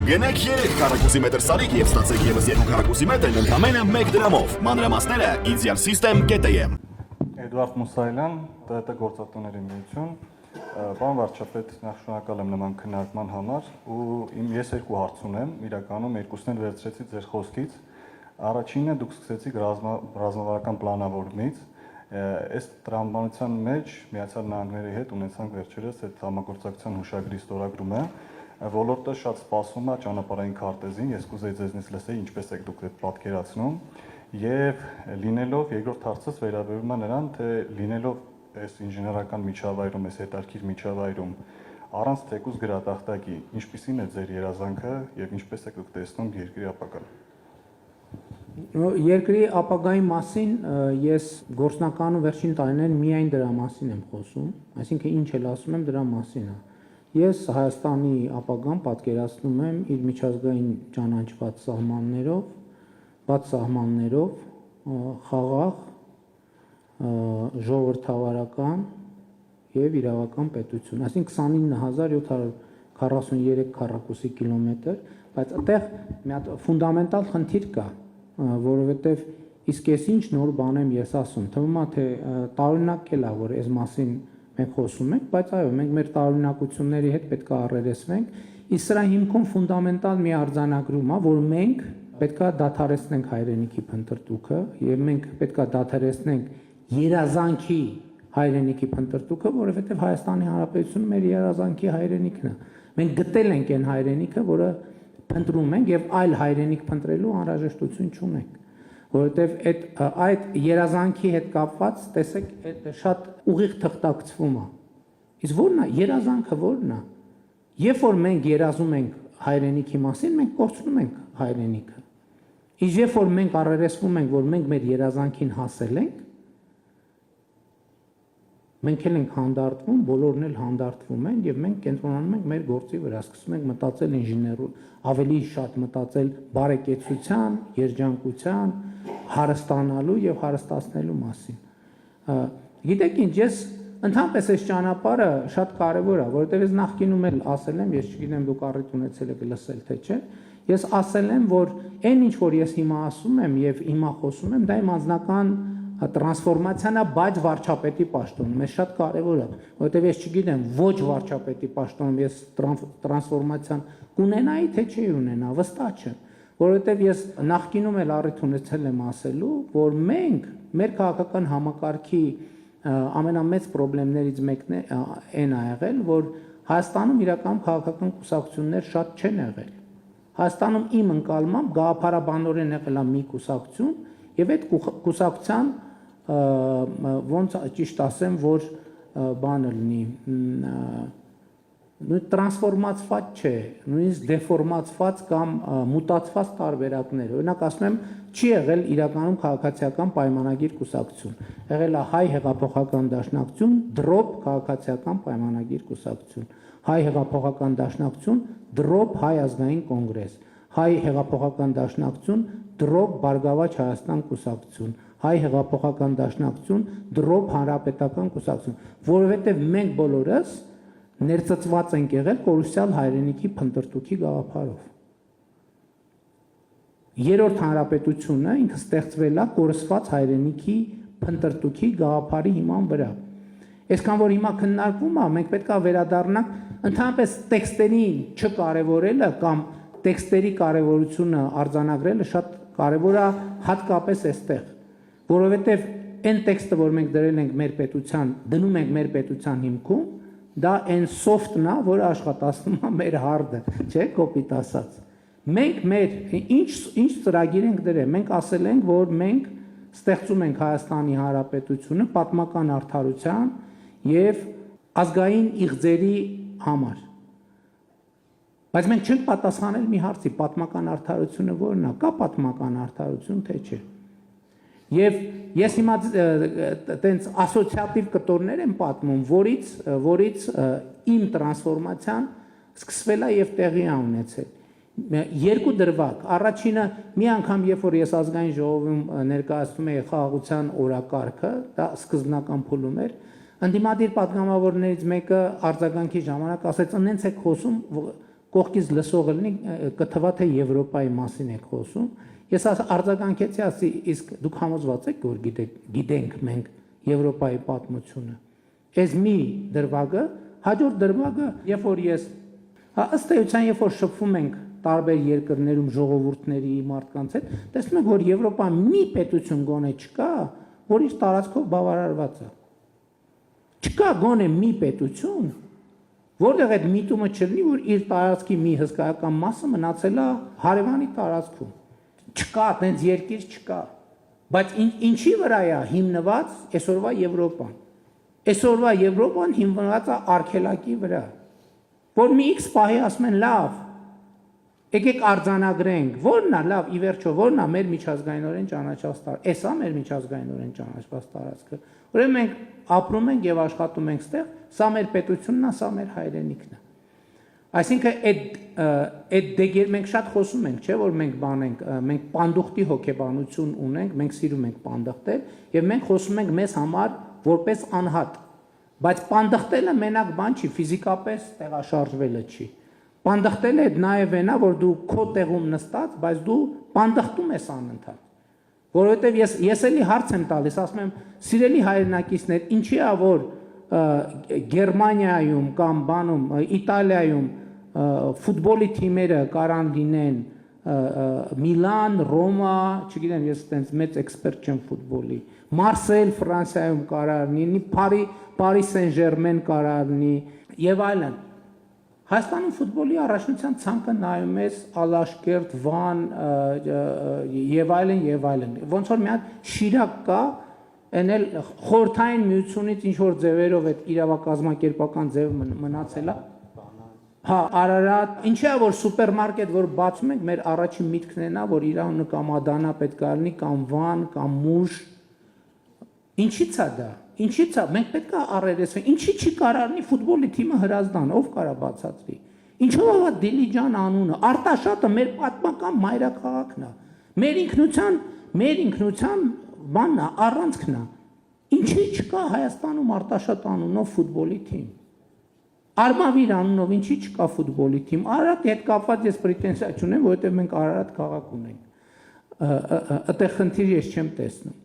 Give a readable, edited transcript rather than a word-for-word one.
Գնեք 3 քառակուսի մետր սարիկ եւ ստացեք եւս 2 քառակուսի մետր ընդամենը 1 դրամով։ Մանրամասները idealsystem.am։ Էդվարդ Մուսայելյան, ՏՏ գործատուների միություն։ Պարոն վարչապետ, նախ շնորհակալ եմ նման քննարկման համար ու ես երկու հարց ունեմ, իրականում երկուսն էլ վերցրեցի ձեր խոսքից։ Առաջինը դուք սկսեցիք ռազմավարական պլանավորումից։ Այս տրամաբանության մեջ Միացյալ Նահանգների հետ ունեցանք վերջերս այդ համագործակցության հուշագրի ստորագրումը։ Ոլորտը շատ սպասում է ճանապարհային քարտեզին, ես կուզեի ձեզնից լսել ինչպես եք դուք այդ պատկերացնում եւ լինելով երկրորդ հարցս վերաբերում է նրան, թե լինելով այս ինժեներական միջավայրում, այս հետարքիր միջավայրում առանց թեկուզ գրատախտակի, ինչպիսին է ձեր երազանքը եւ ինչպես եք դուք տեսնում երկրի ապագան։ Երկրի ապագայի մասին ես գործնականում վերջին տարիներին միայն դրա մասին եմ խոսում, այսինքն ինչ էլ ասում եմ դրա մասին է։ Ես Հայաստանի ապագան պատկերացնում եմ իր միջազգային ճանաչված սահմաններով, բաց սահմաններով, խաղաղ, ժողովրդավարական եւ իրավական պետություն, այսինքն 29743 քառակուսի կիլոմետր, բայց այդտեղ մի հատ ֆունդամենտալ խնդիր կա, որովհետեւ իսկ ես ինչ նոր բան եմ ես ասում, թվում է թե տարօրինակ է, որ այս մասին մենք խոսում ենք, բայց այո, մենք մեր տարօրինակությունների հետ պետք է առերեսվենք, իսկ սրա հիմքում ֆունդամենտալ մի արձանագրում է, որ մենք պետք է դադարեցնենք հայրենիքի փնտրտուքը եւ մենք պետք է դադարեցնենք երազանքի հայրենիքի փնտրտուքը, որովհետեւ Հայաստանի Հանրապետությունը մեր երազանքի հայրենիքն է։ Մենք գտել ենք այն հայրենիքը, որը փնտրում ենք եւ այլ հայրենիք փնտրելու անհրաժեշտություն չունենք, որովհետեւ այդ երազանքի հետ կապված, տեսեք, այդ շատ ուղիղ թղթակցվում է։ Իսկ ո՞րն է երազանքը, ո՞րն է։ Երբ որ մենք երազում ենք հայրենիքի մասին, մենք կորցնում ենք հայրենիքը։ Իսկ երբ որ մենք առերեսվում ենք, որ մենք մեր երազանքին հասել ենք, մենք էլ ենք հանդարտվում, բոլորն էլ հանդարտվում են եւ մենք կենտրոնանում ենք մեր գործի վրա, սկսում ենք մտածել ինժեներու, ավելի շատ մտածել բարեկեցության, երջանկության, հարստանալու եւ հարստացնելու մասին։ Գիտեք ինչ, ես ընդհանրապես այս ճանապարհը շատ կարեւոր է, որովհետեւ ես նախկինում էլ ասել եմ, ես չգիտեմ դուք առիթ ունեցել եք լսել թե չէ, ես ասել եմ, որ այն ինչ որ ես հիմա ասում եմ եւ հիմա խոսում եմ, դա իմ անձնական տրանսֆորմացիան է, բայց վարչապետի պաշտոնում, ես շատ կարևոր է, որովհետև ես չգիտեմ ոչ վարչապետի պաշտոնում ես տրանսֆորմացիան կունենայի, թե չի ունենա, վստահ չեմ, որովհետև ես նախկինում էլ առիթ ունեցել եմ ասելու, որ մենք մեր քաղաքական համակարգի ամենամեծ խնդիրներից մեկն այն ա եղել, որ Հայաստանում իրական քաղաքական կուսակցություններ շատ չեն եղել։ Հայաստանում իմ ընկալմամբ գաղափարաբանորեն եղել է մի կուսակցություն, եւ այդ կուսակցության ոնց ճիշտ ասեմ, որ բանը լինի, տրանսֆորմացված չէ, նույնիսկ դեֆորմացված կամ մուտացված տարբերակներ։ Օրինակ ասում եմ, չի եղել իրականում քաղաքացիական պայմանագիր կուսակցություն։ Եղել է Հայ հեղափոխական դաշնակցություն, դրոպ քաղաքացիական պայմանագիր կուսակցություն, Հայ հեղափոխական դաշնակցություն, դրոպ Հայ ազգային կոնգրես, Հայ հեղափոխական դաշնակցություն, դրոպ Բարգավաճ Հայաստան կուսակցություն, Հայ հեղափոխական դաշնակցություն, դրոպ Հանրապետական կուսակցություն, որովհետև մենք բոլորս ներծծված ենք եղել կորուսյալ հայրենիքի փնտրտուքի գաղափարով։ Երրորդ հանրապետությունը ինքը ստեղծվել է կորսված հայրենիքի փնտրտուքի գաղափարի հիման վրա։ Այսքան որ հիմա քննարկվում է, մենք պետք է վերադառնանք ընդհանրապես տեքստերին չկարևորելը կամ տեքստերի կարևորությունը արձանագրելը շատ կարևոր է հատկապես այստեղ, որովհետև այն տեքստը, որ մենք դրել ենք մեր պետության, դնում ենք մեր պետության հիմքում, դա այն soft-ն է, որը աշխատացնում է մեր hard-ը, չէ՞, կոպիտ ասած։ Մենք մեր ինչ ծրագիր ենք դրել, մենք ասել ենք, որ մենք ստեղծում ենք Հայաստանի Հանրապետությունը պատմական արդարության եւ ազգային իղձերի համար։ Բայց մենք չենք պատասխանել մի հարցի, պատմական արդարությունը ո՞րն է, կա պատմական արդարություն, թե չէ։ Եվ ես հիմա տենց ասոցիատիվ կտորներ եմ պատմում, որից իմ տրանսֆորմացիան սկսվել է եւ տեղի է ունեցել։ Երկու դրվագ, առաջինը մի անգամ երբ որ ես ազգային ժողովում ներկայացնում էի խաղաղության օրակարգը, դա սկզբնական փուլում էր, ընդդիմադիր պատգամավորներից մեկը արձագանքի ժամանակ ասեց, ընենց եք խոսում կողքից լսողը լինի կթվա թե Եվրոպայի մասին եք խոսում։ Ես արձագանքեցի, ասի, իսկ դուք համոզված եք, որ գիտենք մենք Եվրոպայի պատմությունը։ Այս մի դրվագը, հաջորդ դրվագը, երբ որ ես ըստ էության, երբ որ շփվում ենք տարբեր երկրներում ժողովուրդների մարդկանց հետ, տեսնում եք, որ Եվրոպա մի պետություն գոնե չկա, որ իր տարածքով բավարարված է։ Չկա գոնե մի պետություն, որտեղ այդ միտումը չլինի, որ իր տարածքի մի հսկայական մասը մնացել է հարևանի տարածքում։ Չկա, այդպես երկիր չկա։ Բայց ինչի վրա է հիմնված այսօրվա Եվրոպան։ Այսօրվա Եվրոպան հիմնված է արգելակի վրա, որ մի X պահի ասում են լավ, եկեք արձանագրենք, որն է լավ, ի վերջո, որն է մեր միջազգայինորեն ճանաչված տարածքը։ Էսա մեր միջազգայինորեն ճանաչված տարածքը։ Ուրեմն մենք ապրում ենք եւ աշխատում ենք ստեղ, սա մեր պետությունն է, սա մեր հայրենիքն է։ Այսինքն այդ մենք շատ խոսում ենք, չէ՞ որ մենք բանենք, մենք պանդուխտի հոգեբանություն ունենք, մենք սիրում ենք պանդխտել եւ մենք խոսում ենք մեզ համար որպես անհատ։ Բայց պանդխտելը մենակ բան չի, ֆիզիկապես տեղաշարժվելը չի։ Պանդխտելը այդ նաև այնա, որ դու քո տեղում նստած, բայց դու պանդխտում ես անընդհատ։ Որովհետև ես էլի հարց եմ տալիս, ասում եմ, սիրելի հայրենակիցներ, ինչի է որ Գերմանիայում կամ բանում Իտալիայում ֆուտբոլի թիմերը կարան լինեն Միլան, Ռոմա, չգիտեմ, ես այտենց մեծ էքսպերտ չեմ ֆուտբոլի, Մարսել Ֆրանսիայում կարար լինի, Փարի Սեն-Ժերմեն կարար լինի եւ այլն։ Հայաստանում ֆուտբոլի առաջնության ցանկը նայում ես Ալաշկերտ, Վան եւ այլն եւ այլն։ Ոնց որ մի հատ Շիրակ կա, այն էլ խորթային միությունից ինչ որ ձևերով այդ իրավակազմակերպական ձև մնացել է։ Հա, Արարատ, ինչի՞ է որ սուպերմարկետ որ բացում ենք, մեր առաջին միտքն է նա, որ Իրանը կամ Ադանա պետք է լինի, կամ Վան, կամ Մուշ։ Ինչի՞ց է դա։ Ինչի՞ց է, մենք պետք է առերեսվենք, ինչի՞ չի կարող լինի ֆուտբոլի թիմը Հրազդան, ով կարա բացատրի։ Ինչով է Դիլիջան անունը, Արտաշատը մեր պատմական մայրաքաղաքն է։ Մեր ինքնության բանն է, առանցքն է։ Ինչի՞ չկա Հայաստանում Արտաշատ անունով ֆուտբոլի թիմ։ Արմավիր անունով ինչի՞ չկա ֆուտբոլի թիմ։ Արարատի հետ կապված ես պրետենզիա չունեմ, որովհետև մենք Արարատ քաղաք ունենք։ Այդտեղ խնդիր ես չեմ տեսնում։